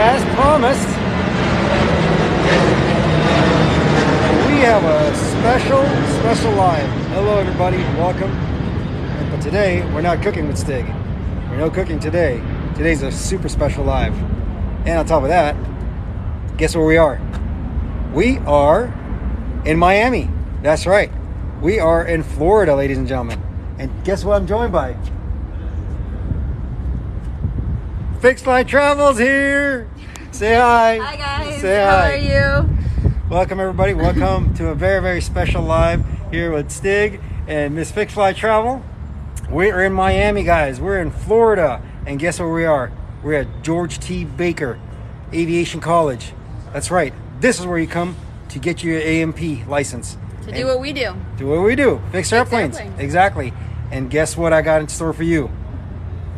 as promised, we have a special live. Hello everybody, welcome. But today, we're not cooking with Stig. We're no cooking today. Today's a super special live. And on top of that, guess where we are? We are in Miami. That's right. We are in Florida, ladies and gentlemen. And guess what I'm joined by? Fixed Line Travel's here. Say hi. Hi guys. Say How hi. are you? Welcome everybody. Welcome to a very special live here with Stig and Miss Fixed Line Travel. We are in Miami, guys. We're in Florida. And guess where we are? We're at George T. Baker Aviation College. That's right. This is where you come to get your AMP license. To do what we do. Do what we do. Fix airplanes. Exactly. And guess what I got in store for you?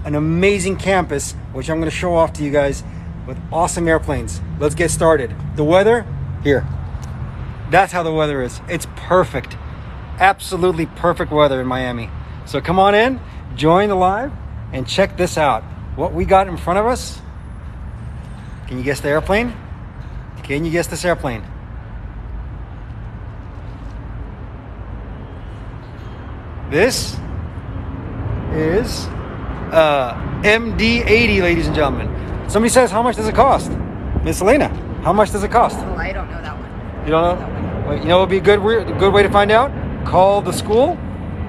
An amazing campus, which I'm going to show off to you guys with awesome airplanes. Let's get started. The weather, here. That's how the weather is. It's perfect. Absolutely perfect weather in Miami. So come on in, join the live, and check this out. What we got in front of us. Can you guess the airplane? Can you guess this airplane? This is MD-80, ladies and gentlemen. Somebody says, how much does it cost? Miss Elena, how much does it cost? Oh, I don't know that one. You don't know? Well, you know what would be a good way to find out? Call the school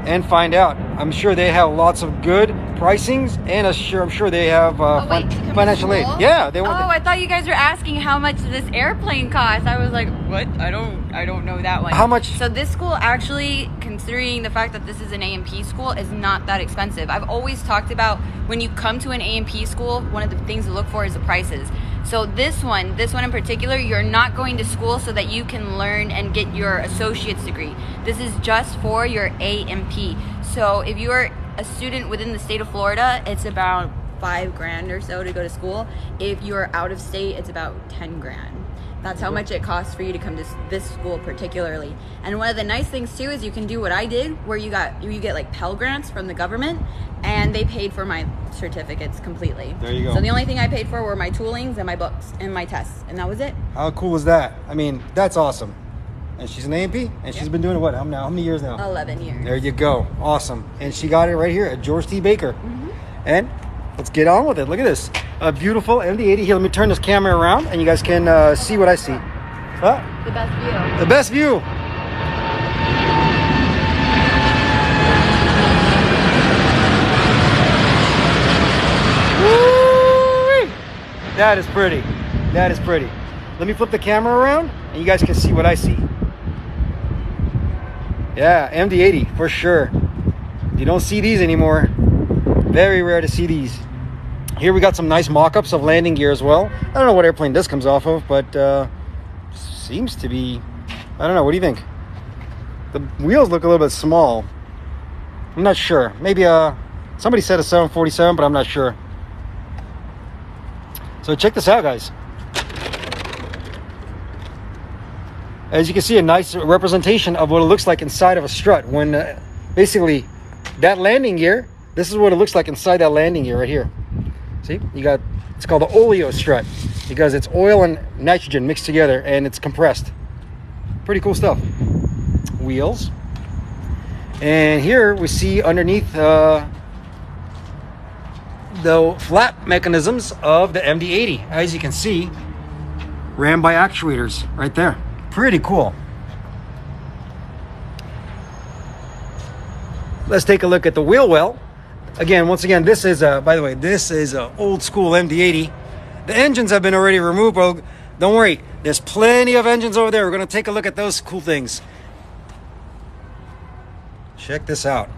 and find out. I'm sure they have lots of good pricings, and I'm sure they have financial aid. Yeah, they want. Oh, I thought you guys were asking how much this airplane costs. I was like, what? I don't know that one. How much? So this school actually, considering the fact that this is an AMP school, is not that expensive. I've always talked about when you come to an AMP school, one of the things to look for is the prices. So this one in particular, you're not going to school so that you can learn and get your associate's degree. This is just for your AMP. So if you're a student within the state of Florida, it's about $5,000 or so to go to school. If you're out of state, it's about $10,000. That's how much it costs for you to come to this school particularly. And one of the nice things too is you can do what I did, where you get like Pell Grants from the government, and they paid for my certificates completely. There you go. So the only thing I paid for were my toolings and my books and my tests, and that was it. How cool is that? I mean, that's awesome. And she's an AMP, and she's been doing it what? How many years now? 11 years. There you go. Awesome. And she got it right here at George T. Baker. And let's get on with it. Look at this. A beautiful MD-80. Here, let me turn this camera around, and you guys can see what I see. Huh? The best view. The best view. Woo-wee! That is pretty. That is pretty. Let me flip the camera around, and you guys can see what I see. Yeah, MD-80 for sure. You don't see these anymore. Very rare to see these. Here we got some nice mock-ups of landing gear as well. I don't know what airplane this comes off of, but seems to be, I don't know, what do you think? The wheels look a little bit small. I'm not sure. Maybe somebody said a 747, but I'm not sure. So check this out, guys. As you can see, a nice representation of what it looks like inside of a strut. When basically that landing gear, this is what it looks like inside that landing gear right here. See, you got, it's called the oleo strut because it's oil and nitrogen mixed together and it's compressed. Pretty cool stuff. Wheels. And here we see underneath the flap mechanisms of the MD-80. As you can see, ran by actuators right there. Pretty cool. Let's take a look at the wheel well. Again, once again, this is by the way, this is a old school MD-80. The engines have been already removed, but don't worry, there's plenty of engines over there. We're going to take a look at those cool things. Check this out.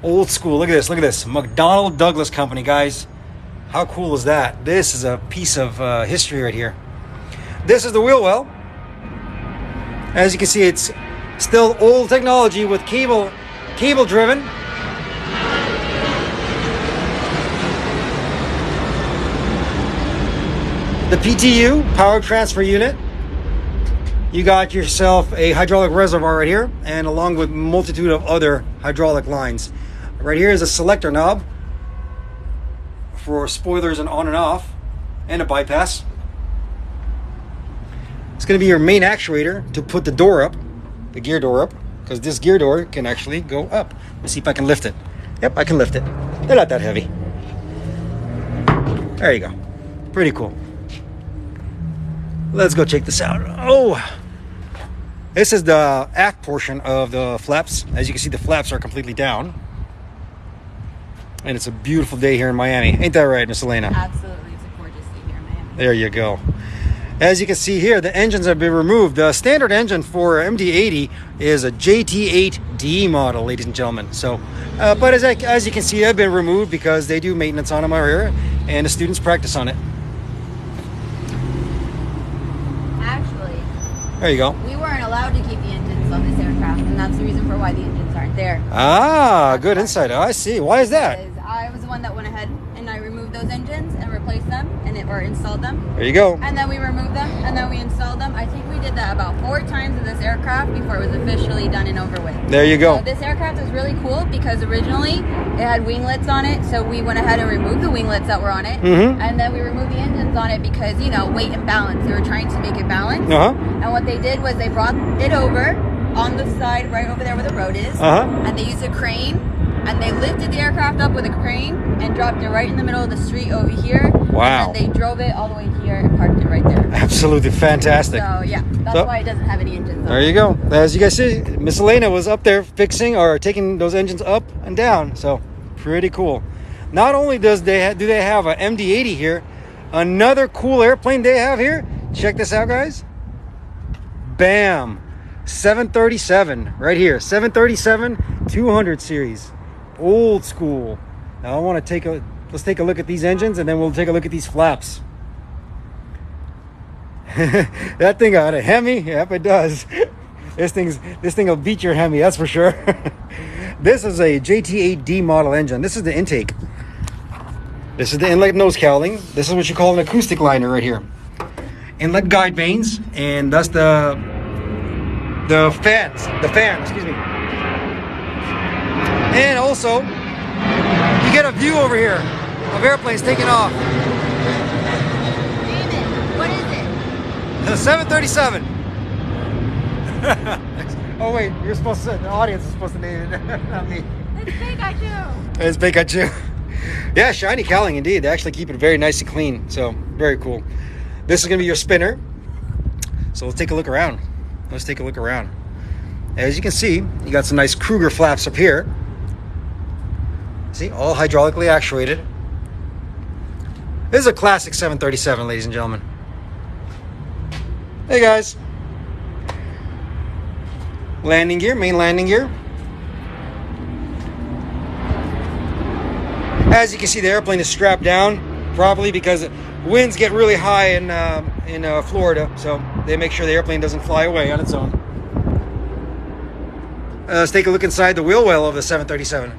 Old school. Look at this. Look at this. McDonnell Douglas Company, guys. How cool is that? This is a piece of history right here. This is the wheel well. As you can see, it's still old technology with cable driven. The PTU, power transfer unit. You got yourself a hydraulic reservoir right here, and along with a multitude of other hydraulic lines. Right here is a selector knob for spoilers and on and off, and a bypass. It's going to be your main actuator to put the door up, the gear door up, because this gear door can actually go up. Let's see if I can lift it. Yep, I can lift it. They're not that heavy. There you go. Pretty cool. Let's go check this out. Oh, this is the aft portion of the flaps. As you can see, the flaps are completely down. And it's a beautiful day here in Miami. Ain't that right, Miss Elena? Absolutely. It's a gorgeous day here in Miami. There you go. As you can see here, the engines have been removed. The standard engine for MD-80 is a JT8D model, ladies and gentlemen. So, but as you can see, they've been removed because they do maintenance on them out here, and the students practice on it. Actually, there you go. We weren't allowed to keep the engines on this aircraft, and that's the reason for why the engines aren't there. Ah, good insight. I see. Why is that? Because I was the one that went ahead and I removed those engines and replaced them, or installed them. There you go. And then we removed them, and then we installed them. I think we did that about 4 times in this aircraft before it was officially done and over with. There you go. So this aircraft is really cool because originally it had winglets on it, so we went ahead and removed the winglets that were on it, and then we removed the engines on it because, you know, weight and balance. They were trying to make it balance. And what they did was they brought it over on the side right over there where the road is, and they used a crane, and they lifted the aircraft up with a crane and dropped it right in the middle of the street over here. Wow. And they drove it all the way here and parked it right there. Absolutely fantastic. So yeah, that's why it doesn't have any engines on. There you go. As you guys see, Miss Elena was up there fixing or taking those engines up and down. So pretty cool. Not only do they have a MD-80 here, another cool airplane they have here. Check this out, guys. Bam. 737 right here. 737-200 series. Old school. Now I want to let's take a look at these engines, and then we'll take a look at these flaps. That thing got a Hemi. Yep, it does. This thing will beat your Hemi, that's for sure. This is a JT8D model engine. This is the intake. This is the inlet nose cowling. This is what you call an acoustic liner right here. Inlet guide vanes, and that's the fan, excuse me. And also, you get a view over here of airplanes taking off. David, what is it? The 737. Oh wait, you're supposed to. The audience is supposed to name it, not me. It's Pikachu. It's Pikachu. Yeah, shiny cowling indeed. They actually keep it very nice and clean. So very cool. This is gonna be your spinner. So let's take a look around. Let's take a look around. As you can see, you got some nice Kruger flaps up here. See, all hydraulically actuated. This is a classic 737, ladies and gentlemen. Hey guys. Landing gear, main landing gear. As you can see, the airplane is strapped down properly because winds get really high in Florida, so they make sure the airplane doesn't fly away on its own. Let's take a look inside the wheel well of the 737.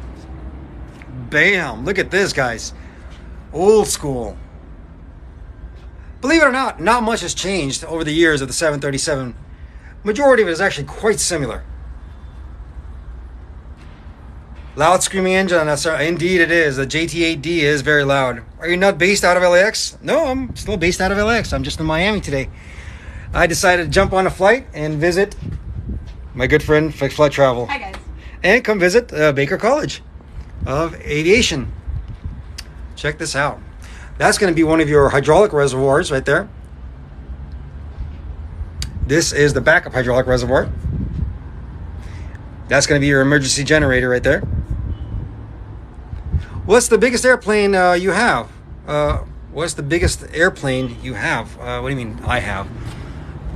Bam! Look at this, guys. Old school. Believe it or not much has changed over the years of the 737. Majority of it is actually quite similar. Loud screaming engine, indeed it is. The JT8D is very loud. Are you not based out of LAX? No, I'm still based out of LAX. I'm just in Miami today. I decided to jump on a flight and visit my good friend Fixed Flight Travel. Hi guys. And come visit Baker College of Aviation. Check this out. That's going to be one of your hydraulic reservoirs right there. This is the backup hydraulic reservoir. That's going to be your emergency generator right there. What's the biggest airplane you have? What's the biggest airplane you have? What do you mean I have?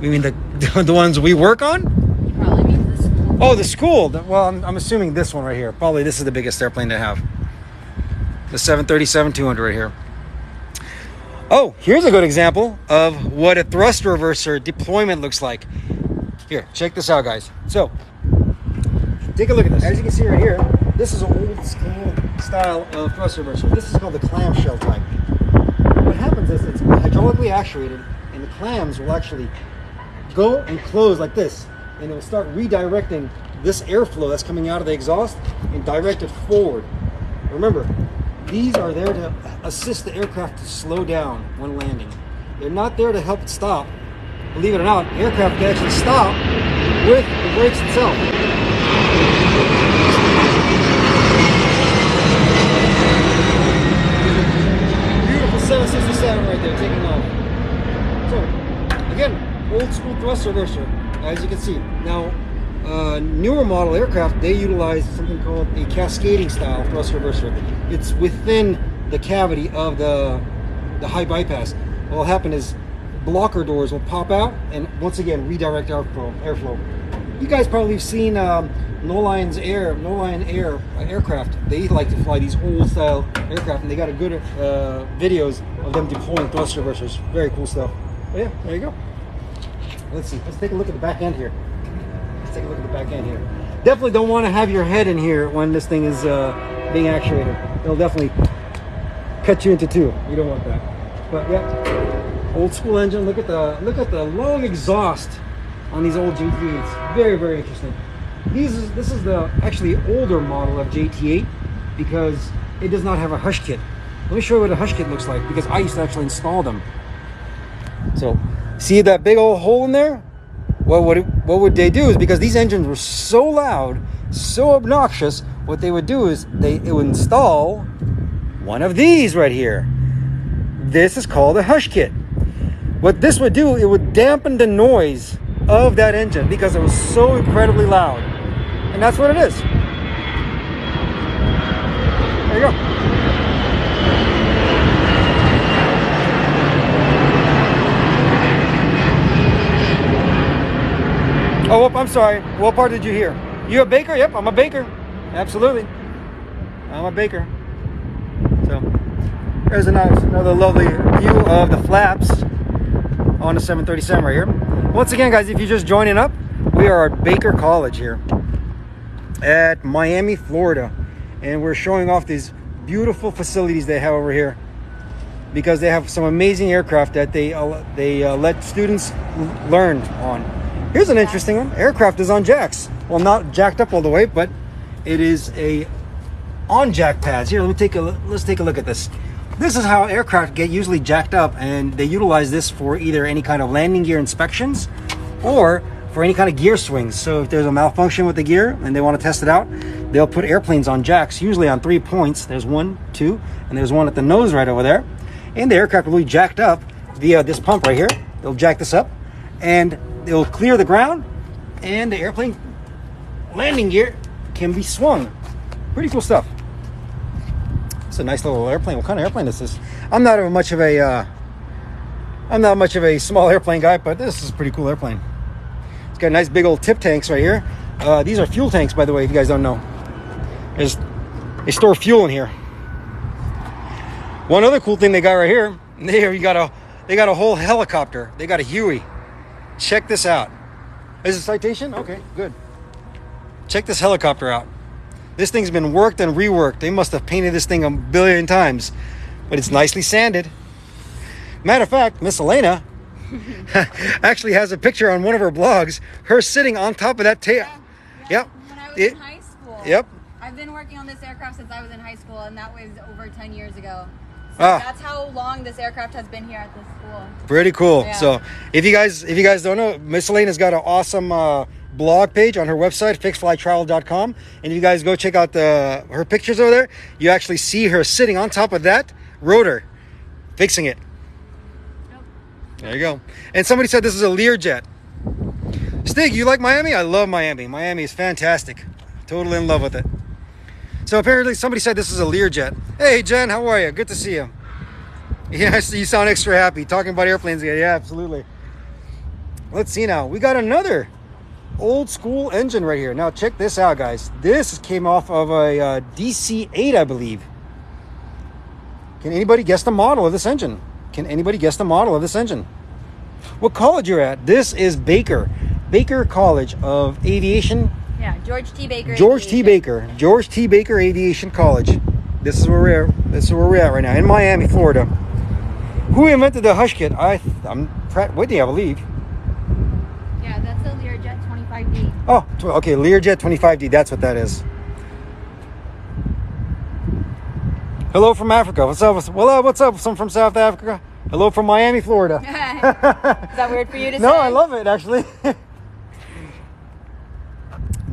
You mean the ones we work on? He probably means the school. Oh, the school. Well, I'm assuming this one right here. Probably this is the biggest airplane to have. The 737-200 right here. Oh, here's a good example of what a thrust reverser deployment looks like. Here, check this out, guys. So, take a look at this. As you can see right here, this is an old school style of thrust reverser. This is called the clamshell type. What happens is it's hydraulically actuated, and the clams will actually go and close like this, and it will start redirecting this airflow that's coming out of the exhaust and direct it forward. Remember, These are there to assist the aircraft to slow down when landing. They're not there to help it stop. Believe it or not, aircraft can actually stop with the brakes itself. Beautiful 767 right there, taking off. So, again, old school thrust reverser, as you can see. Now, newer model aircraft, they utilize something called a cascading style thrust reverser. It's within the cavity of the high bypass. What will happen is blocker doors will pop out and once again redirect airflow. You guys probably have seen No-Line Air aircraft. They like to fly these old style aircraft, and they got a good videos of them deploying thrust reversers. Very cool stuff. But yeah, there you go. Let's see. Let's take a look at the back end here. Let's take a look at the back end here. Definitely don't want to have your head in here when this thing is being actuated. It'll definitely cut you into two. You don't want that. But yeah, old school engine. Look at the long exhaust on these old JT8s. Very, very interesting. This is the actually older model of JT8 because it does not have a hush kit. Let me show you what a hush kit looks like because I used to actually install them. So, see that big old hole in there? Well, what would they do is, because these engines were so loud, so obnoxious, what they would do is it would install one of these right here. This is called a hush kit. What this would do, it would dampen the noise of that engine because it was so incredibly loud. And that's what it is. There you go. Oh, I'm sorry. What part did you hear? You a baker? Yep, I'm a baker. Absolutely. I'm a baker. So, there's another lovely view of the flaps on the 737 right here. Once again, guys, if you're just joining up, we are at Baker College here at Miami, Florida. And we're showing off these beautiful facilities they have over here because they have some amazing aircraft that they let students learn on. Here's an interesting one. Aircraft is on jacks. Well, not jacked up all the way, but it is a on jack pads. Here, let's take a look at this. This is how aircraft get usually jacked up, and they utilize this for either any kind of landing gear inspections or for any kind of gear swings. So if there's a malfunction with the gear and they want to test it out, they'll put airplanes on jacks, usually on 3 points. There's 1, 2, and there's one at the nose right over there. And the aircraft will be jacked up via this pump right here. They'll jack this up and it'll clear the ground, and the airplane landing gear can be swung. Pretty cool stuff. It's a nice little airplane. What kind of airplane is this? I'm not much of a small airplane guy, but this is a pretty cool airplane. It's got nice big old tip tanks right here. These are fuel tanks, by the way, if you guys don't know. They store fuel in here. One other cool thing they got right here, they got a whole helicopter. They got a Huey. Check this out. Is it a citation? Okay, good. Check this helicopter out. This thing's been worked and reworked. They must have painted this thing a billion times, but it's nicely sanded. Matter of fact, Miss Elena actually has a picture on one of her blogs, her sitting on top of that tail. Yeah. Yep. When I was in high school. Yep. I've been working on this aircraft since I was in high school, and that was over 10 years ago. So that's how long this aircraft has been here at this school. Pretty cool. Yeah. So if you guys don't know, Miss Elena's got an awesome blog page on her website, fixedflytravel.com. And if you guys go check out her pictures over there, you actually see her sitting on top of that rotor, fixing it. Yep. There you go. And somebody said this is a Learjet. Stig, you like Miami? I love Miami. Miami is fantastic. Totally in love with it. So apparently somebody said this is a Learjet. Hey Jen, how are you? Good to see you. Yeah, you sound extra happy talking about airplanes again. Yeah, absolutely. Let's see now. We got another old school engine right here. Now check this out, guys. This came off of a DC-8, I believe. Can anybody guess the model of this engine? Can anybody guess the model of this engine? What college you're at? This is Baker College of Aviation. Yeah, George T. Baker. George T. Baker Aviation College. This is where we're at right now in Miami, Florida. Who invented the hush kit? I'm Pratt Whitney, I believe. Yeah, that's a Learjet 25D. Oh, okay, Learjet 25D. That's what that is. Hello from Africa. What's up? What's up? Some from South Africa. Hello from Miami, Florida. Is that weird for you to say? No, I love it actually.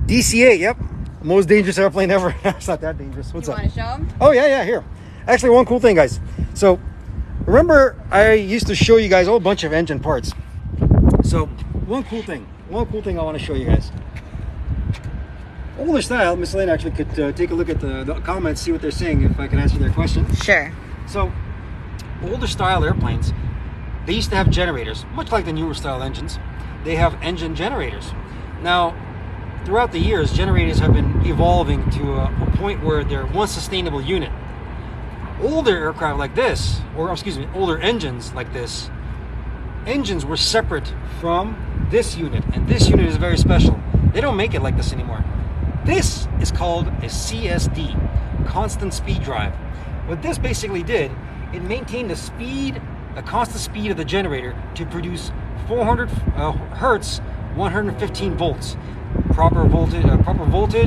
DC-8, yep. Most dangerous airplane ever. It's not that dangerous. What's up? You want to show them? Oh, yeah, here. Actually, one cool thing, guys. So, remember I used to show you guys a whole bunch of engine parts. So, one cool thing I want to show you guys. Older style, Miss Elena actually could take a look at the comments, see what they're saying, if I can answer their question. Sure. So, older style airplanes, they used to have generators, much like the newer style engines. They have engine generators. Now, throughout the years, generators have been evolving to a point where they're one sustainable unit. Older aircraft like this, or excuse me, older engines like this, engines were separate from this unit, and this unit is very special. They don't make it like this anymore. This is called a CSD, constant speed drive. What this basically did, it maintained the constant speed of the generator to produce 400 hertz, 115 volts. Proper voltage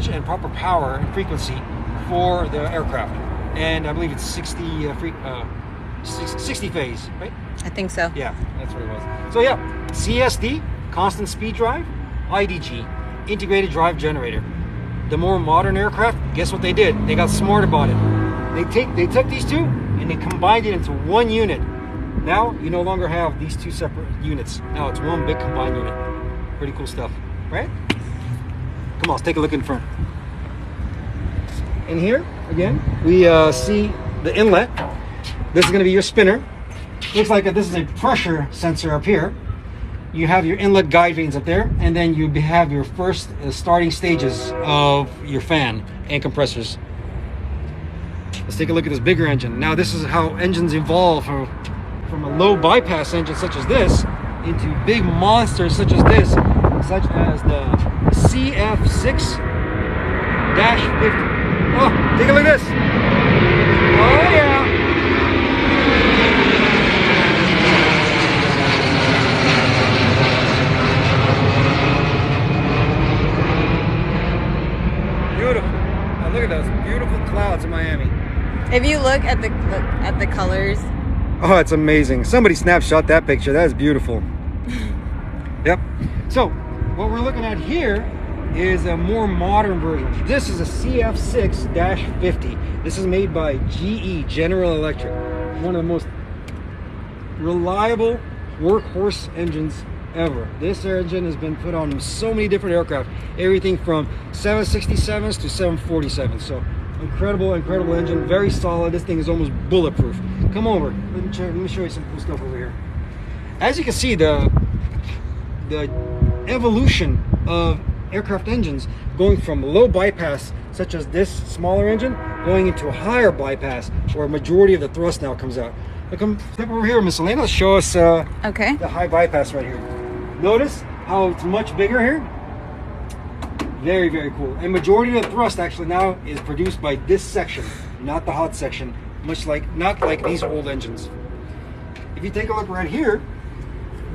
and proper power and frequency for the aircraft, and I believe it's 60 phase, right? I think so. Yeah, that's what it was. So yeah, CSD, constant speed drive, IDG, integrated drive generator. The more modern aircraft, guess what they did? They got smart about it. They took these two and they combined it into one unit. Now you no longer have these two separate units. Now it's one big combined unit. Pretty cool stuff, right? Come on, let's take a look in front. In here, again, we see the inlet. This is going to be your spinner. Looks like this is a pressure sensor up here. You have your inlet guide vanes up there, and then you have your first starting stages of your fan and compressors. Let's take a look at this bigger engine. Now, this is how engines evolve from a low bypass engine such as this into big monsters such as this, such as the CF6-50. Oh, take a look at this. Oh yeah. Beautiful. Now look at those beautiful clouds in Miami. If you look at the colors. Oh, it's amazing. Somebody snapshot that picture. That is beautiful. Yep. So, what we're looking at here is a more modern version. This is a CF6-50. This is made by GE, General Electric. One of the most reliable workhorse engines ever. This engine has been put on so many different aircraft. Everything from 767s to 747s. So, incredible engine. Very solid. This thing is almost bulletproof. Come over. Let me show you some cool stuff over here. As you can see, the evolution of aircraft engines going from low bypass such as this smaller engine going into a higher bypass where a majority of the thrust now comes out. Step over here, Miss Elena. Show us the high bypass right here. Notice how it's much bigger here. Very, very cool. And majority of the thrust actually now is produced by this section, not the hot section, not like these old engines. If you take a look right here,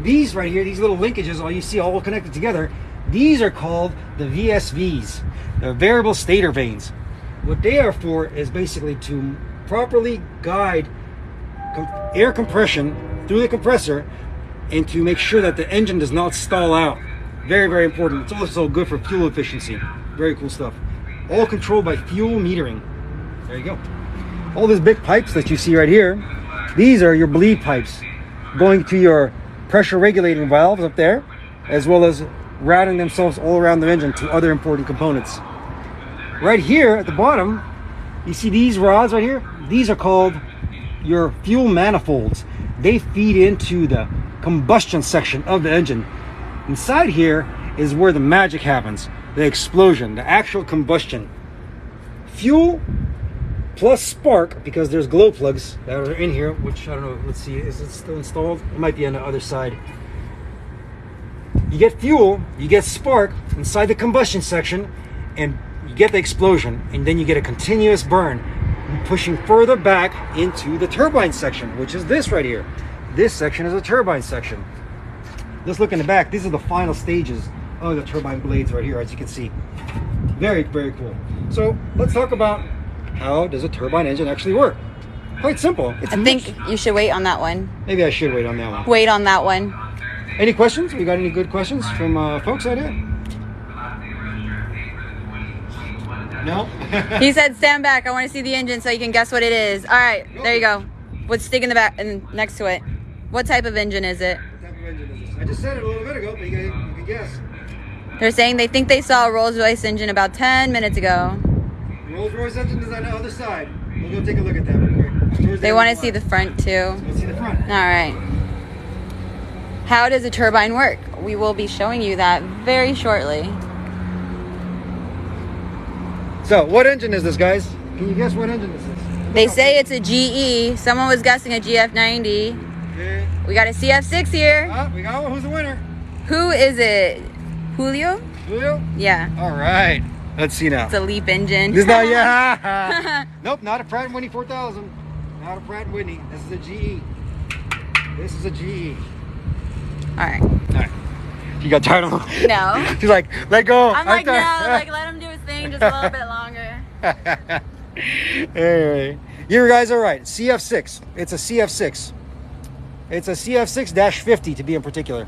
these right here, these little linkages, all you see all connected together, these are called the VSVs, the variable stator vanes. What they are for is basically to properly guide air compression through the compressor and to make sure that the engine does not stall out. Very, very important. It's also good for fuel efficiency. Very cool stuff. All controlled by fuel metering. There you go. All these big pipes that you see right here, these are your bleed pipes going to your pressure regulating valves up there, as well as routing themselves all around the engine to other important components. Right here at the bottom, you see these rods right here? These are called your fuel manifolds. They feed into the combustion section of the engine. Inside here is where the magic happens, the explosion, the actual combustion. Fuel plus spark, because there's glow plugs that are in here, which I don't know, let's see, is it still installed? It might be on the other side. You get fuel, you get spark inside the combustion section, and you get the explosion, and then you get a continuous burn, pushing further back into the turbine section, which is this right here. This section is a turbine section. Let's look in the back. These are the final stages of the turbine blades right here, as you can see. Very, very cool. So let's talk about how does a turbine engine actually work? Quite simple. It's I think you should wait on that one. Maybe I should wait on that one. Wait on that one. Any questions? We got any good questions from folks out here? No? He said, stand back. I want to see the engine so you can guess what it is. All right, there you go. What's sticking in the back and next to it? What type of engine is it? What type of engine is this? I just said it a little bit ago, but you can guess. They're saying they think they saw a Rolls-Royce engine about 10 minutes ago. The Rolls-Royce engine is on the other side. We'll go take a look at that real quick. They want to see the front too. Let's see the front. All right. How does a turbine work? We will be showing you that very shortly. So, what engine is this, guys? Can you guess what engine this is? They say it's a GE. Someone was guessing a GF90. Okay. We got a CF6 here. We got one. Who's the winner? Who is it? Julio? Julio? Yeah. All right. Let's see now. It's a LEAP engine. This now, yeah. Nope, not a Pratt & Whitney 4000. Not a Pratt & Whitney. This is a GE. This is a GE. All right. All right. You got tired of him? No. She's like, let go. I'm like, no, like, let him do his thing just a little bit longer. Anyway, you guys are right. CF6. It's a CF6. It's a CF6-50 to be in particular.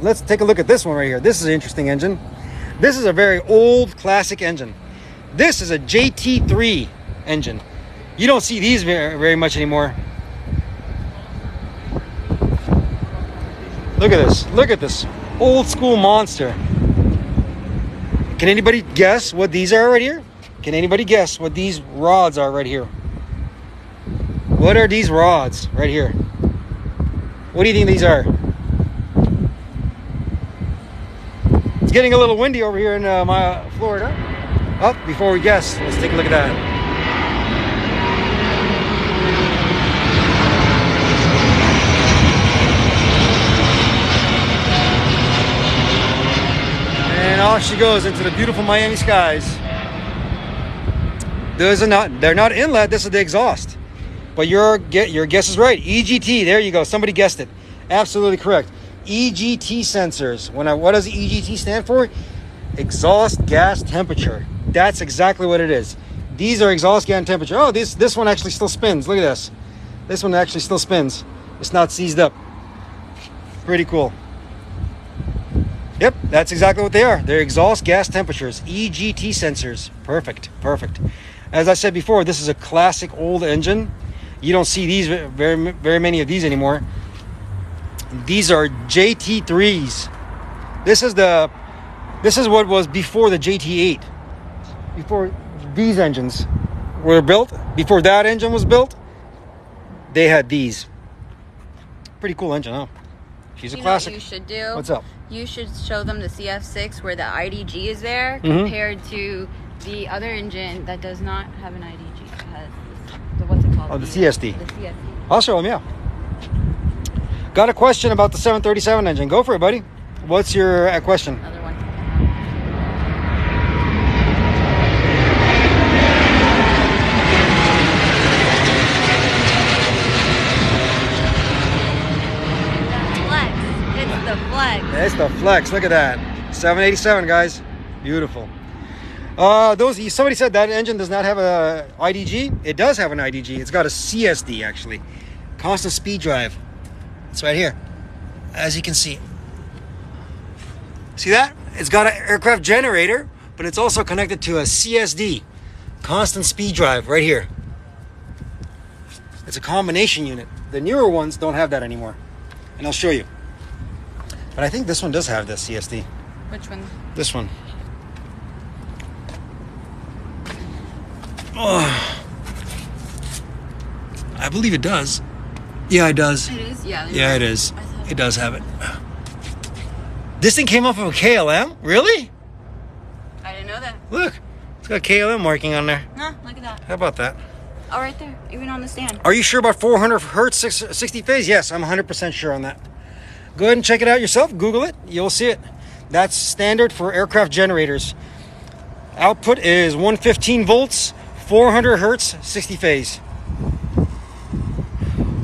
Let's take a look at this one right here. This is an interesting engine. This is a very old classic engine. This is a JT3 engine. You don't see these very much anymore. Look at this. Look at this old school monster. Can anybody guess what these are right here? Can anybody guess what these rods are right here? What are these rods right here? What do you think these are? It's getting a little windy over here in my Florida. Oh, before we guess, let's take a look at that. And off she goes into the beautiful Miami skies. They're not inlet, this is the exhaust. But your guess is right. EGT, there you go. Somebody guessed it. Absolutely correct. EGT sensors. What does EGT stand for? Exhaust gas temperature. That's exactly what it is. These are exhaust gas temperature. Oh, this one actually still spins. Look at this. This one actually still spins. It's not seized up. Pretty cool. Yep, that's exactly what they are. They're exhaust gas temperatures. EGT sensors. Perfect. Perfect. As I said before, this is a classic old engine. You don't see these very many of these anymore. These are JT3s. This is what was before the JT8. Before these engines were built, before that engine was built, they had these. Pretty cool engine, huh? She's a classic. What you should do? What's up? You should show them the CF6 where the IDG is there compared to the other engine that does not have an IDG. It has what's it called? Oh, the CSD. The CSD. I'll show them, yeah. Got a question about the 737 engine. Go for it, buddy. What's your question? Another one. It's the flex. It's the flex. Look at that. 787, guys. Beautiful. Somebody said that engine does not have a IDG. It does have an IDG. It's got a CSD actually. Constant speed drive. It's right here. As you can see. See that? It's got an aircraft generator, but it's also connected to a CSD. Constant speed drive right here. It's a combination unit. The newer ones don't have that anymore. And I'll show you. But I think this one does have the CSD. Which one? This one. Oh, I believe it does. Yeah, it does. It is? Yeah. Yeah, it is. It does have it. This thing came off of a KLM? Really? I didn't know that. Look, it's got KLM marking on there. Huh, look at that. How about that? Oh, right there. Even on the stand. Are you sure about 400 hertz 60 phase? Yes, I'm 100% sure on that. Go ahead and check it out yourself. Google it. You'll see it. That's standard for aircraft generators. Output is 115 volts, 400 hertz, 60 phase.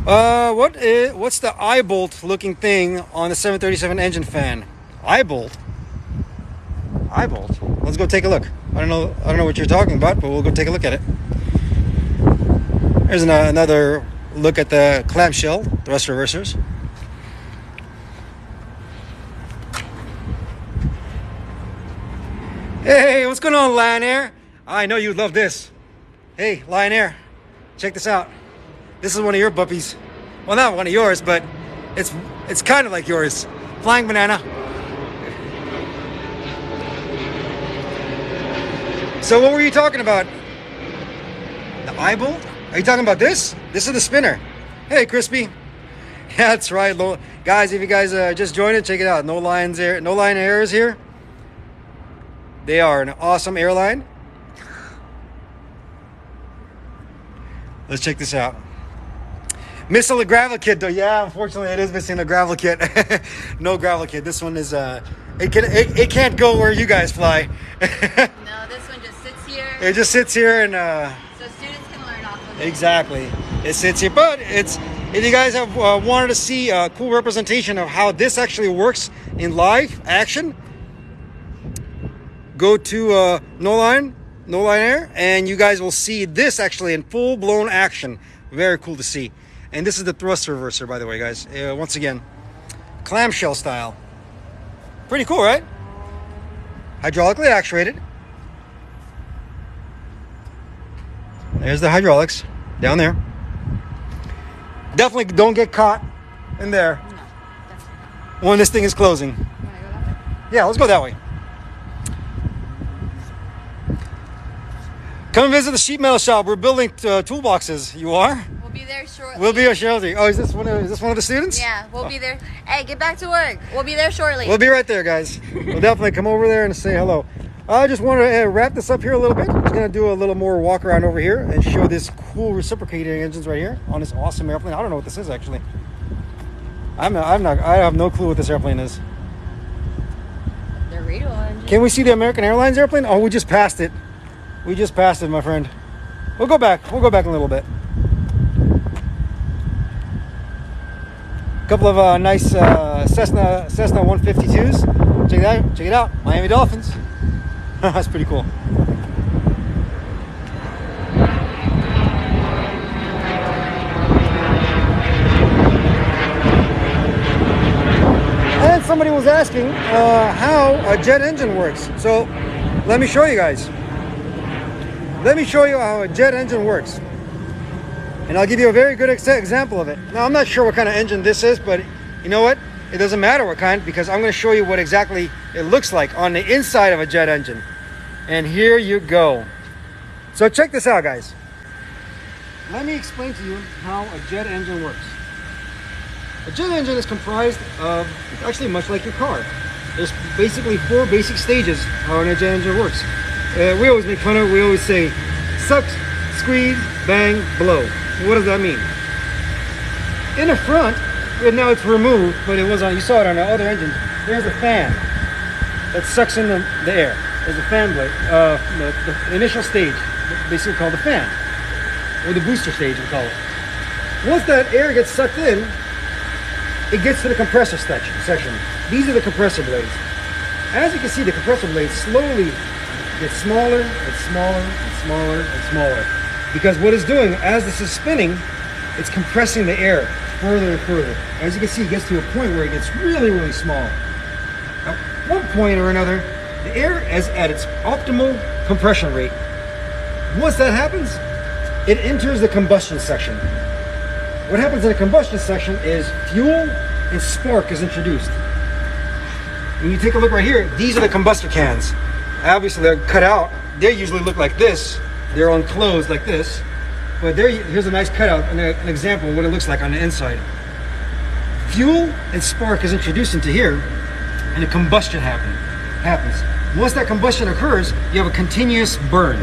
What's the eye bolt looking thing on the 737 engine fan? Eye bolt? Eye bolt? Let's go take a look. I don't know what you're talking about, but we'll go take a look at it. Here's another look at the clamshell thrust reversers. Hey, what's going on, Lion Air? I know you'd love this. Hey, Lion Air, check this out. This is one of your puppies. Well, not one of yours, but it's kind of like yours. Flying Banana. So what were you talking about? The eye bolt? Are you talking about this? This is the spinner. Hey, Crispy. Yeah, that's right. Guys, if you guys just joined it, check it out. No Lion Air is here. They are an awesome airline. Let's check this out. Missing the gravel kit though. Yeah, unfortunately it is missing the gravel kit. No gravel kit. This one is it can't go where you guys fly. No, this one just sits here. It just sits here and so students can learn off of it. Exactly. It sits here. But if you guys have wanted to see a cool representation of how this actually works in live action, go to No Line Air, and you guys will see this actually in full-blown action. Very cool to see. And this is the thrust reverser, by the way, guys. Once again, clamshell style. Pretty cool, right? Hydraulically actuated. There's the hydraulics down there. Definitely don't get caught in there. No, definitely not. When this thing is closing. You wanna go that way? Yeah, let's go that way. Come visit the sheet metal shop. We're building toolboxes. You are? We'll be there shortly. We'll be here shortly. Oh, is this one of the students? Yeah, we'll be there. Hey, get back to work. We'll be there shortly. We'll be right there, guys. We'll definitely come over there and say hello. I just want to wrap this up here a little bit. I'm just going to do a little more walk around over here and show this cool reciprocating engines right here on this awesome airplane. I don't know what this is actually. I have no clue what this airplane is. The radio engine. Can we see the American Airlines airplane? Oh, we just passed it. We just passed it, my friend. We'll go back. We'll go back in a little bit. A couple of nice Cessna 152s. Check it out. Miami Dolphins. That's pretty cool. And somebody was asking how a jet engine works. So let me show you guys. Let me show you how a jet engine works. And I'll give you a very good example of it. Now, I'm not sure what kind of engine this is, but you know what? It doesn't matter what kind, because I'm going to show you what exactly it looks like on the inside of a jet engine. And here you go. So check this out, guys. Let me explain to you how a jet engine works. A jet engine is comprised of, actually much like your car. There's basically 4 basic stages how a jet engine works. We always make fun of it. We always say, suck, squeeze, bang, blow. What does that mean? In the front, and now it's removed, but it was on. You saw it on the other engines. There's a fan that sucks in the air. There's a fan blade. The initial stage, basically called the fan, or the booster stage, we call it. Once that air gets sucked in, it gets to the compressor section. These are the compressor blades. As you can see, the compressor blades slowly get smaller and smaller and smaller and smaller, because what it's doing as this is spinning, it's compressing the air further and further. As you can see, it gets to a point where it gets really, really small. At one point or another, the air is at its optimal compression rate. Once that happens, it enters the combustion section. What happens in the combustion section is fuel and spark is introduced. When you take a look right here, these are the combustor cans. Obviously they're cut out. They usually look like this. They're enclosed like this. But here's a nice cutout and an example of what it looks like on the inside. Fuel and spark is introduced into here, and a combustion happens. Once that combustion occurs, you have a continuous burn.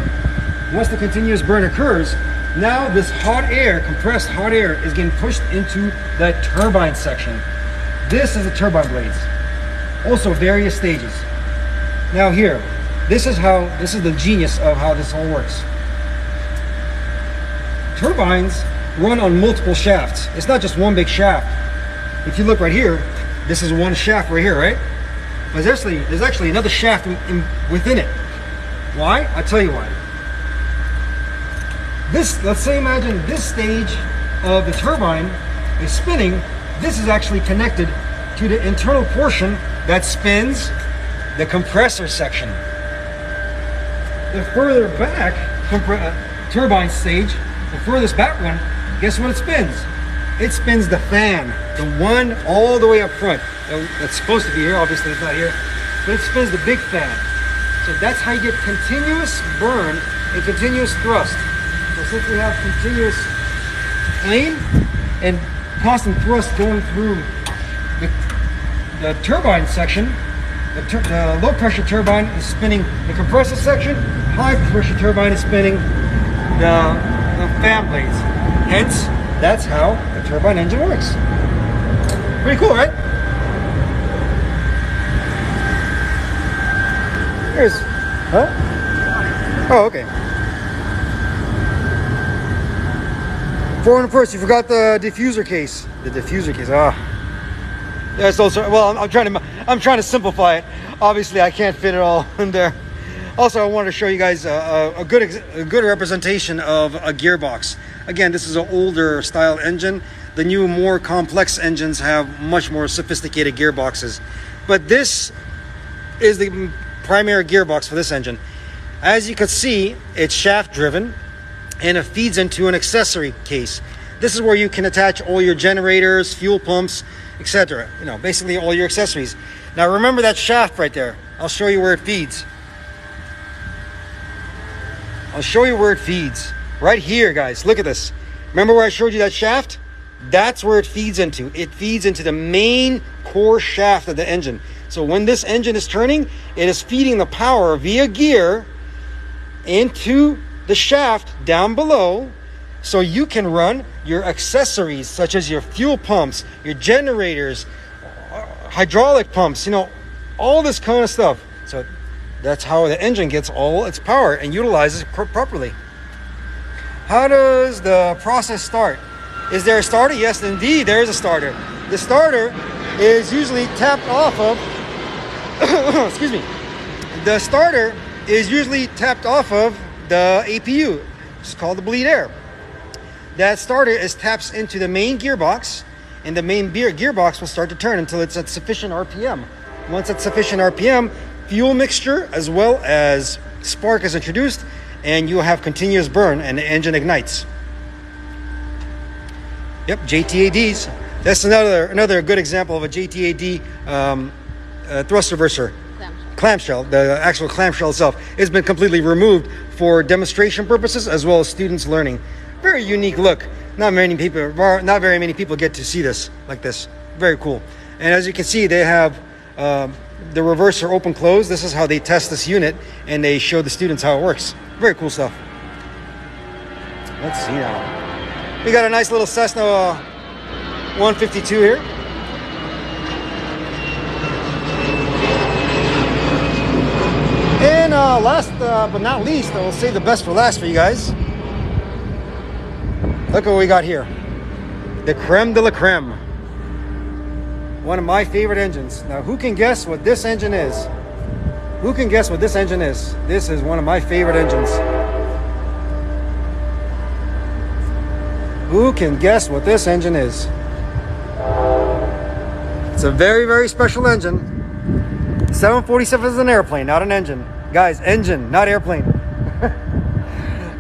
Once the continuous burn occurs, now this hot air, compressed hot air, is getting pushed into the turbine section. This is the turbine blades. Also various stages. Now here, this is the genius of how this all works. Turbines run on multiple shafts. It's not just one big shaft. If you look right here, this is one shaft right here, right? But there's actually another shaft within it. Why? I'll tell you why. This, let's say, imagine this stage of the turbine is spinning. This is actually connected to the internal portion that spins the compressor section. The further back turbine stage, the furthest back one, guess what it spins? It spins the fan, the one all the way up front. That's supposed to be here, obviously it's not here, but it spins the big fan. So that's how you get continuous burn and continuous thrust. So since we have continuous plane and constant thrust going through the turbine section, the low pressure turbine is spinning the compressor section, high pressure turbine is spinning the fan blades. Hence, that's how a turbine engine works. Pretty cool, right? Here's, oh, okay. 401st, you forgot the diffuser case. The diffuser case, yeah, it's also, well, I'm trying to simplify it. Obviously, I can't fit it all in there. Also, I wanted to show you guys a good representation of a gearbox. Again, this is an older style engine. The new, more complex engines have much more sophisticated gearboxes. But this is the primary gearbox for this engine. As you can see, it's shaft driven and it feeds into an accessory case. This is where you can attach all your generators, fuel pumps, etc. You know, basically all your accessories. Now remember that shaft right there. I'll show you where it feeds. I'll show you where it feeds. Right here, guys. Look at this. Remember where I showed you that shaft? That's where it feeds into. It feeds into the main core shaft of the engine. So when this engine is turning, it is feeding the power via gear into the shaft down below, so you can run your accessories such as your fuel pumps, your generators, hydraulic pumps, you know, all this kind of stuff. So that's how the engine gets all its power and utilizes it properly. How does the process start? Is there a starter? Yes, indeed, there is a starter. The starter is usually tapped off of, excuse me, the starter is usually tapped off of the APU. It's called the bleed air. That starter taps into the main gearbox, and the main gearbox will start to turn until it's at sufficient RPM. Once at sufficient RPM, fuel mixture as well as spark is introduced, and you'll have continuous burn and the engine ignites. Yep, JTADs. That's another good example of a JTAD thrust reverser. Clamshell. The actual clamshell itself has been completely removed for demonstration purposes as well as students learning. Very unique look. Not very many people get to see this like this. Very cool. And as you can see, they have the reverser open close. This is how they test this unit, and they show the students how it works. Very cool stuff. Let's see now. We got a nice little Cessna 152 here. And last but not least, I will save the best for last for you guys. Look what we got here. The creme de la creme. One of my favorite engines. Now, who can guess what this engine is? Who can guess what this engine is? This is one of my favorite engines. Who can guess what this engine is? It's a very, very special engine. 747 is an airplane, not an engine. Guys, engine, not airplane.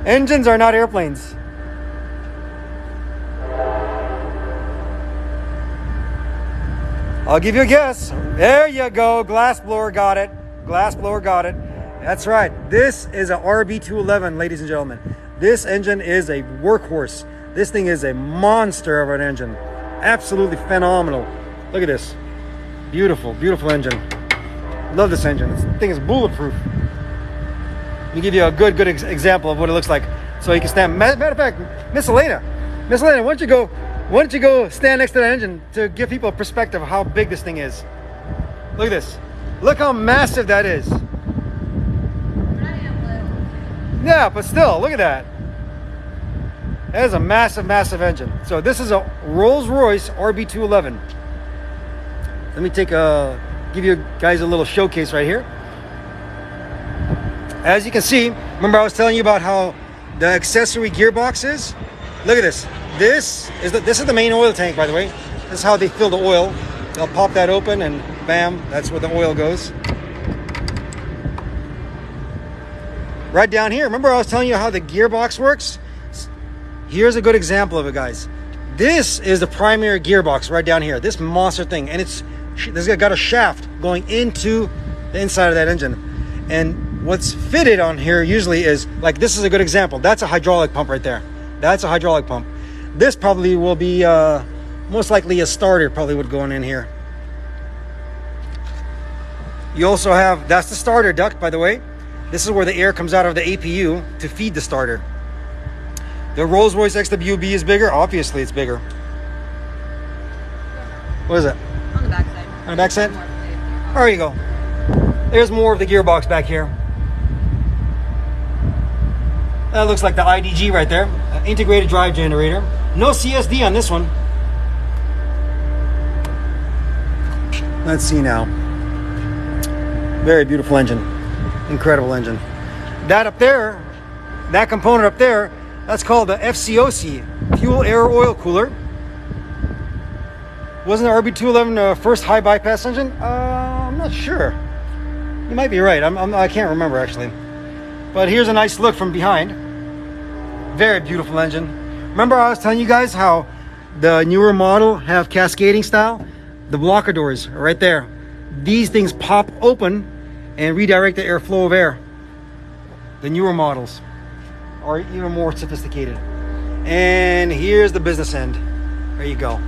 Engines are not airplanes. I'll give you a guess. There you go. Glassblower got it. Glassblower got it. That's right. This is a RB211, ladies and gentlemen. This engine is a workhorse. This thing is a monster of an engine. Absolutely phenomenal. Look at this. Beautiful, beautiful engine. Love this engine. This thing is bulletproof. Let me give you a good example of what it looks like, so you can stand. Matter of fact, Miss Elena, why don't you go stand next to that engine to give people a perspective of how big this thing is. Look at this. Look how massive that is. Yeah, but still, look at that. That is a massive, massive engine. So this is a Rolls-Royce RB211. Let me give you guys a little showcase right here. as you can see, remember I was telling you about how the accessory gearbox is? Look at this. This is the main oil tank, by the way. This is how they fill the oil. They'll pop that open and bam, that's where the oil goes. Right down here, remember I was telling you how the gearbox works? Here's a good example of it, guys. This is the primary gearbox right down here, this monster thing, and this got a shaft going into the inside of that engine. And what's fitted on here usually is, like, this is a good example. That's a hydraulic pump right there. That's a hydraulic pump. This probably will be most likely a starter probably would go in here. You also have, that's the starter duct, by the way. This is where the air comes out of the APU to feed the starter. The Rolls-Royce XWB is bigger. Obviously, it's bigger. What is it? On the backside. On the backside? There you go. There's more of the gearbox back here. That looks like the IDG right there. Integrated drive generator. No CSD on this one. Let's see now. Very beautiful engine. Incredible engine. That up there, that component up there, that's called the FCOC, Fuel Air Oil Cooler. Wasn't the RB211 the first high bypass engine? I'm not sure. You might be right. I can't remember actually. But here's a nice look from behind. Very beautiful engine. Remember I was telling you guys how the newer model have cascading style? The blocker doors are right there. These things pop open and redirect the airflow of air. The newer models are even more sophisticated. And here's the business end. There you go.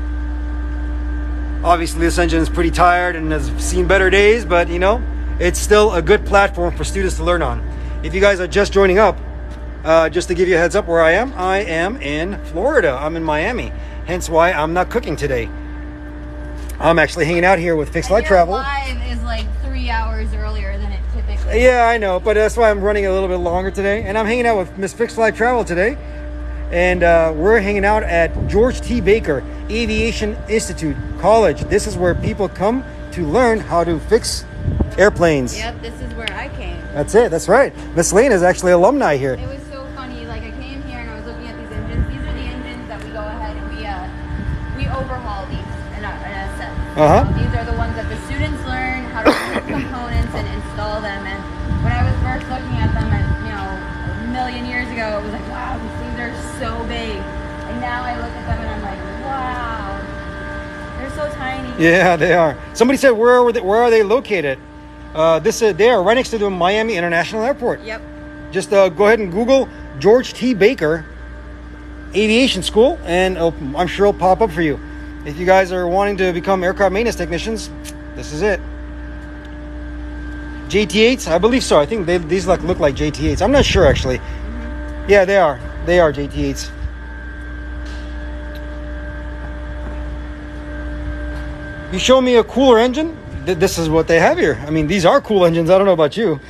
Obviously this engine is pretty tired and has seen better days, but you know, it's still a good platform for students to learn on. If you guys are just joining up, just to give you a heads up where I am in Florida. I'm in Miami, hence why I'm not cooking today. I'm actually hanging out here with Fixed Light Travel. Live is like 3 hours earlier than it typically. Yeah, I know, but that's why I'm running a little bit longer today. And I'm hanging out with Miss Fixed Light Travel today. And we're hanging out at George T. Baker Aviation Institute College. This is where people come to learn how to fix airplanes. Yep, this is where I came. That's it, that's right. Miss Elena is actually alumni here. It was so funny, like I came here and I was looking at these engines. These are the engines that we go ahead and we overhaul these in a sense. These are the ones that the students learn how to put components and install them. And when I was first looking at them, a million years ago, it was like, wow, these things are so big. And now I look at them and I'm like, wow, they're so tiny. Yeah, they are. Somebody said, where are they located? They are right next to the Miami International Airport. Yep. Just go ahead and Google George T. Baker Aviation School, and I'm sure it'll pop up for you. If you guys are wanting to become aircraft maintenance technicians, this is it. JT8s? I believe so. I think these look like JT8s. I'm not sure actually. Yeah, they are. They are JT8s. You show me a cooler engine, this is what they have here. I mean, these are cool engines. I don't know about you.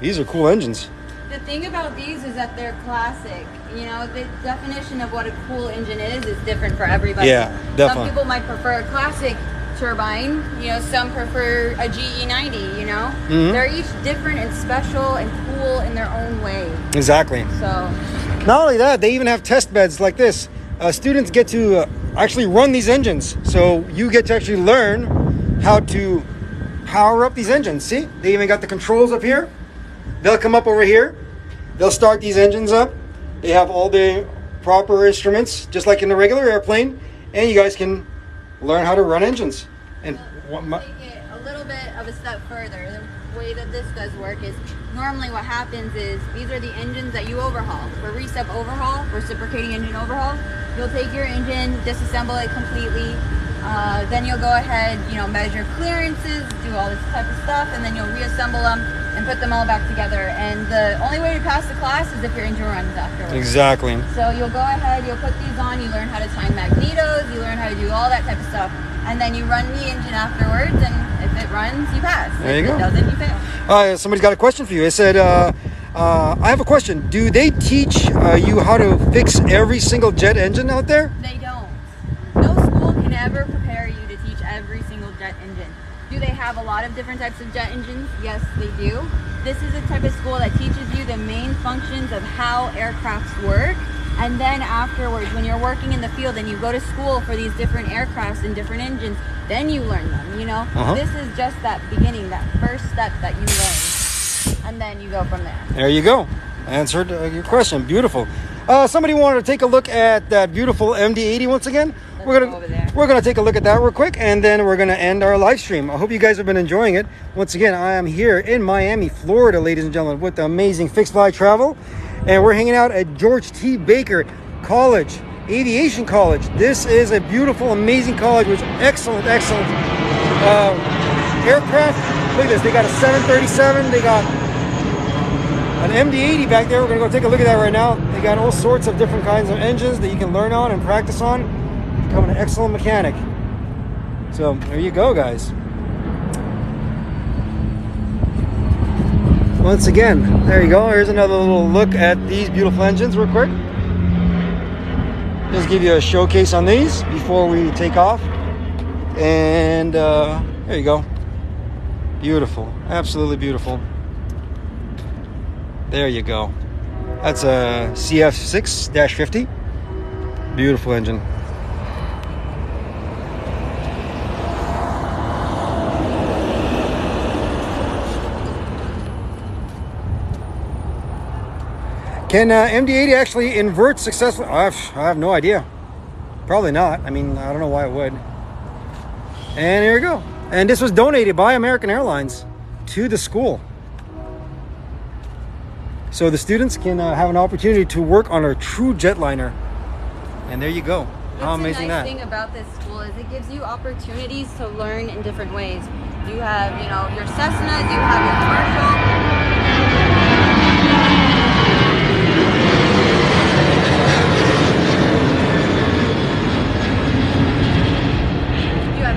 These are cool engines. The thing about these is that they're classic. You know, the definition of what a cool engine is different for everybody. Yeah, definitely. Some people might prefer a classic turbine. You know, some prefer a GE90, you know? They're each different and special and cool in their own way. Exactly. So, not only that, they even have test beds like this. Students get to actually run these engines. So you get to actually learn how to power up these engines. See, they even got the controls up here. They'll come up over here. They'll start these engines up. They have all the proper instruments, just like in a regular airplane. And you guys can learn how to run engines. And take it a little bit of a step further. The way that this does work is normally what happens is these are the engines that you overhaul. For recip overhaul, reciprocating engine overhaul, you'll take your engine, disassemble it completely. Then you'll go ahead, measure clearances, do all this type of stuff, and then you'll reassemble them and put them all back together. And the only way to pass the class is if your engine runs afterwards. Exactly. So you'll go ahead, you'll put these on, you learn how to time magnetos, you learn how to do all that type of stuff. And then you run the engine afterwards, and if it runs, you pass. There you go. If it doesn't, you fail. Somebody's got a question for you. It said, I have a question. Do they teach you how to fix every single jet engine out there? They don't. No school can ever prepare you to teach every single jet engine. Do do they have a lot of different types of jet engines? Yes, they do. This is a type of school that teaches you the main functions of how aircrafts work. And then afterwards, when you're working in the field and you go to school for these different aircrafts and different engines, then you learn them, you know? This is just that beginning, that first step that you learn. And then you go from there. There you go. Answered your question. Beautiful. Somebody wanted to take a look at that beautiful MD-80 once again. We're gonna take a look at that real quick, and then we're gonna end our live stream. I hope you guys have been enjoying it. Once again, I am here in Miami, Florida, ladies and gentlemen, with the amazing Fixed Fly Travel, and we're hanging out at George T. Baker College, Aviation College. This is a beautiful, amazing college with excellent aircraft. Look at this. They got a 737. They got an MD-80 back there. We're gonna go take a look at that right now. They got all sorts of different kinds of engines that you can learn on and practice on. Become an excellent mechanic. So there you go, guys. Once again, there you go. Here's another little look at these beautiful engines real quick. Just give you a showcase on these before we take off. And there you go. Beautiful, absolutely beautiful. There you go. That's a CF6-50. Beautiful engine. Can MD-80 actually invert successfully? I have no idea. Probably not. I mean, I don't know why it would. And here we go. And this was donated by American Airlines to the school. So the students can have an opportunity to work on a true jetliner. And there you go. How amazing that. The nice thing about this school is it gives you opportunities to learn in different ways. You have, you know, your Cessnas, you have your commercial.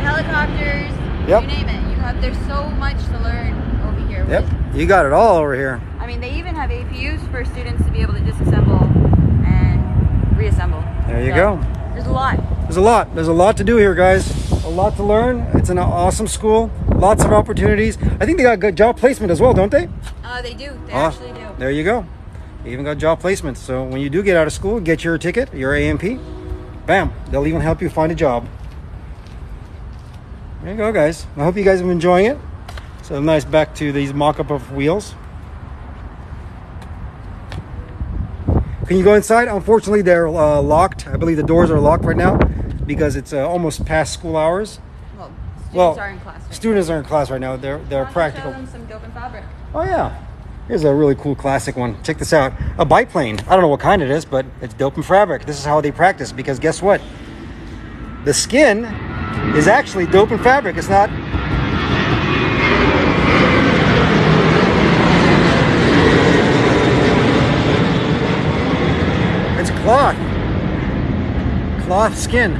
Helicopters, you name it. There's so much to learn over here. Yep, you got it all over here. I mean, they even have APUs for students to be able to disassemble and reassemble. There you go. There's a lot. There's a lot to do here, guys. A lot to learn. It's an awesome school. Lots of opportunities. I think they got good job placement as well, don't they? They do. They actually do. There you go. They even got job placement. So when you do get out of school, get your ticket, your AMP, bam, they'll even help you find a job. There you go, guys. I hope you guys have been enjoying it. So nice back to these mock-up of wheels. Can you go inside? Unfortunately, they're locked. I believe the doors are locked right now because it's almost past school hours. Well, students are in class. Students are in class right now. They're practical. Show them some dope and fabric. Oh yeah. Here's a really cool classic one. Check this out. A biplane. I don't know what kind it is, but it's dope and fabric. This is how they practice because guess what? The skin is actually dope and fabric. It's not. It's cloth skin.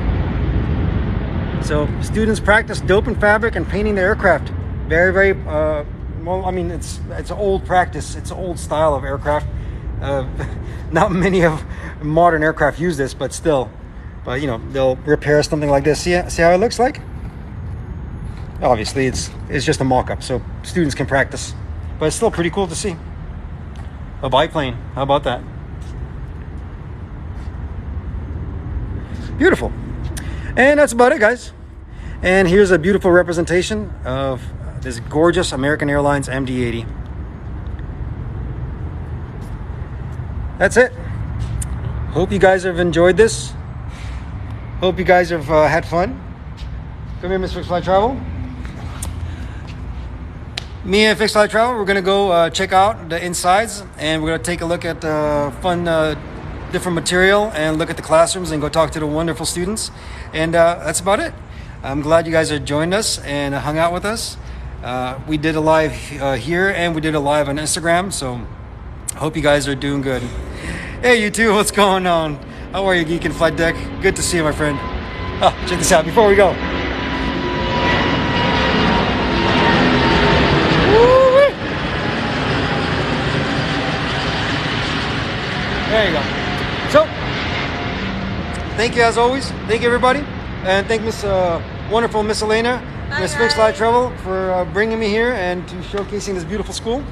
So students practice dope and fabric and painting the aircraft. Very well, I mean, it's an old practice. It's an old style of aircraft. Not many of modern aircraft use this, but still. But you know, they'll repair something like this. See how it looks like? Obviously, it's just a mock-up, so students can practice. But it's still pretty cool to see. A biplane. How about that? Beautiful. And that's about it, guys. And here's a beautiful representation of this gorgeous American Airlines MD-80. That's it. Hope you guys have enjoyed this. Hope you guys have had fun. Come here, Miss Fixed Fly Travel. Me and Fixed Fly Travel, we're gonna go check out the insides, and we're gonna take a look at fun, different material, and look at the classrooms, and go talk to the wonderful students. And that's about it. I'm glad you guys have joined us and hung out with us. We did a live here, and we did a live on Instagram. So, hope you guys are doing good. Hey, you two, what's going on? How are you, Geek and Flight Deck? Good to see you, my friend. Oh, check this out before we go. Woo-wee. There you go. So, thank you as always. Thank you, everybody. And thank Miss wonderful Miss Elena Miss Fixed Light Trouble, for bringing me here and to showcasing this beautiful school.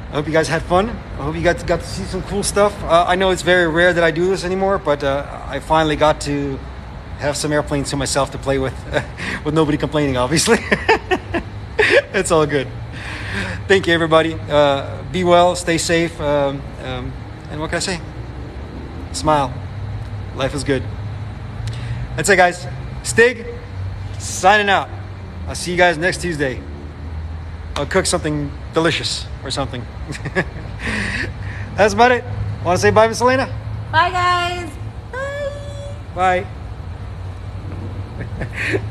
I hope you guys had fun. I hope you got to see some cool stuff. I know it's very rare that I do this anymore, but I finally got to have some airplanes to myself to play with, with nobody complaining, obviously. It's all good. Thank you, everybody. Be well, stay safe, and what can I say? Smile. Life is good. That's it, guys. Stig, signing out. I'll see you guys next Tuesday. I'll cook something delicious or something. That's about it. Want to say bye, Miss Elena? Bye, guys. Bye. Bye.